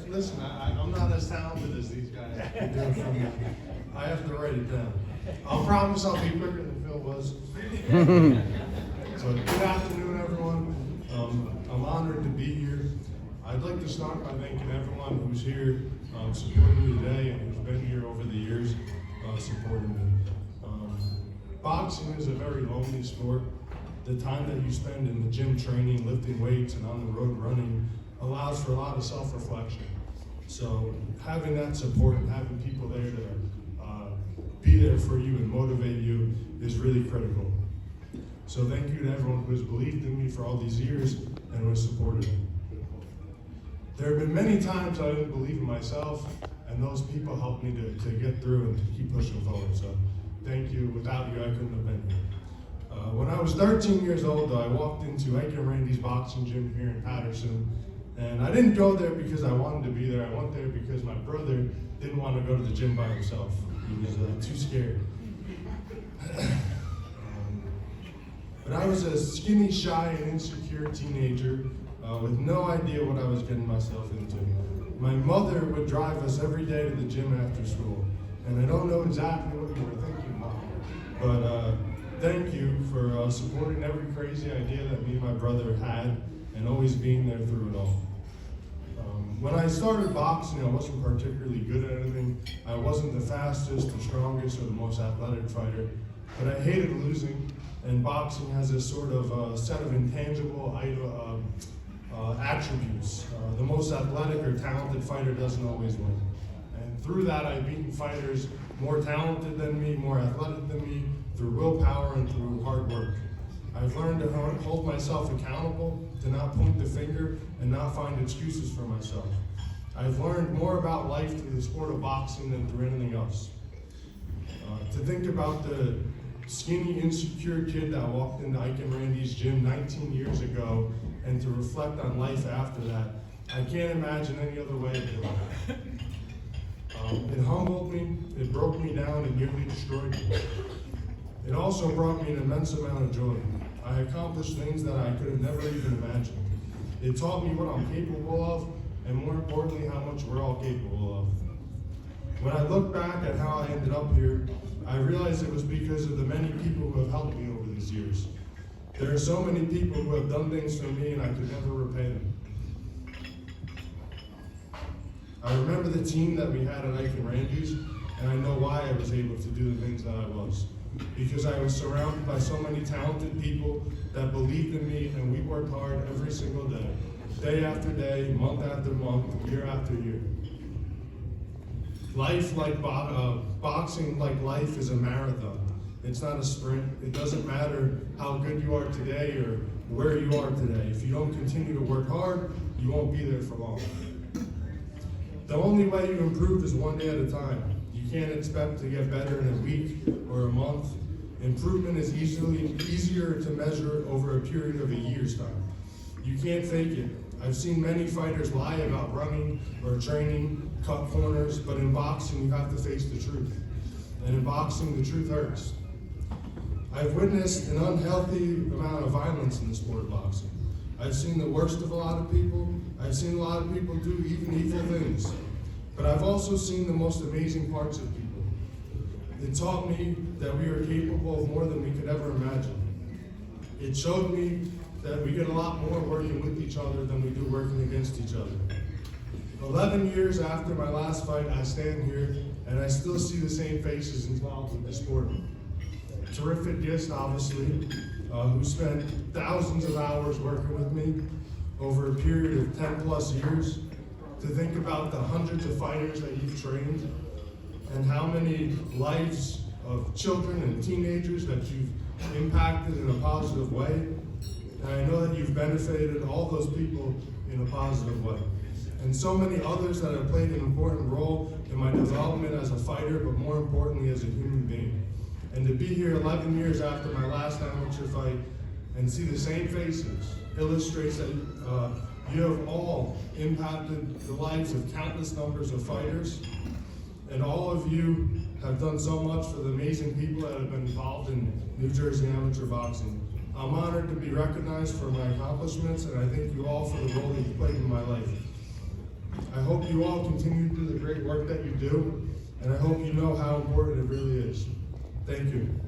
Listen, I'm not as talented as these guys. I have to write it down. I'll promise I'll be quicker than Phil was. So good afternoon, everyone. I'm honored to be here. I'd like to start by thanking everyone who's here supporting me today and who's been here over the years supporting me. Boxing is a very lonely sport. The time that you spend in the gym training, lifting weights, and on the road running allows for a lot of self-reflection. So having that support and having people there to be there for you and motivate you is really critical. So thank you to everyone who has believed in me for all these years and who has supported me. There have been many times I didn't believe in myself, and those people helped me to get through and to keep pushing forward. So thank you. Without you, I couldn't have been here. When I was 13 years old, though, I walked into Ike and Randy's boxing gym here in Paterson, and I didn't go there because I wanted to be there. I went there because my brother didn't want to go to the gym by himself. He was too scared. But I was a skinny, shy, and insecure teenager with no idea what I was getting myself into. My mother would drive us every day to the gym after school, and I don't know exactly what you were thinking, Mom, but thank you for supporting every crazy idea that me and my brother had and always being there through it all. When I started boxing, I wasn't particularly good at anything. I wasn't the fastest, the strongest, or the most athletic fighter, but I hated losing, and boxing has a sort of set of intangible attributes. The most athletic or talented fighter doesn't always win. And through that, I've beaten fighters more talented than me, more athletic than me, through willpower and through hard work. I've learned to hold myself accountable, to not point the finger and not find excuses for myself. I've learned more about life through the sport of boxing than through anything else. To think about the skinny, insecure kid that walked into Ike and Randy's gym 19 years ago and to reflect on life after that, I can't imagine any other way of doing it. It humbled me, it broke me down, and nearly destroyed me. It also brought me an immense amount of joy. I accomplished things that I could have never even imagined. It taught me what I'm capable of, and more importantly, how much we're all capable of. When I look back at how I ended up here, I realized it was because of the many people who have helped me over these years. There are so many people who have done things for me, and I could never repay them. I remember the team that we had at Ike and Randy's, and I know why I was able to do the things that I was. Because I was surrounded by so many talented people that believed in me, and we worked hard every single day after day, month after month, year after year. Life like boxing, like life, is a marathon. It's not a sprint. It doesn't matter how good you are today or where you are today. If you don't continue to work hard, you won't be there for long. The only way you improve is one day at a time. You can't expect to get better in a week or a month. Improvement is easier to measure over a period of a year's time. You can't fake it. I've seen many fighters lie about running or training, cut corners, but in boxing you have to face the truth. And in boxing, the truth hurts. I've witnessed an unhealthy amount of violence in the sport of boxing. I've seen the worst of a lot of people. I've seen a lot of people do even evil things. But I've also seen the most amazing parts of people. It taught me that we are capable of more than we could ever imagine. It showed me that we get a lot more working with each other than we do working against each other. 11 years after my last fight, I stand here and I still see the same faces involved with the sport. Terrific guest, obviously, who spent thousands of hours working with me over a period of 10 plus years. To think about the hundreds of fighters that you've trained and how many lives of children and teenagers that you've impacted in a positive way. And I know that you've benefited all those people in a positive way. And so many others that have played an important role in my development as a fighter, but more importantly as a human being. And to be here 11 years after my last amateur fight and see the same faces illustrates that you have all impacted the lives of countless numbers of fighters, and all of you have done so much for the amazing people that have been involved in New Jersey amateur boxing. I'm honored to be recognized for my accomplishments, and I thank you all for the role that you played in my life. I hope you all continue to do the great work that you do, and I hope you know how important it really is. Thank you.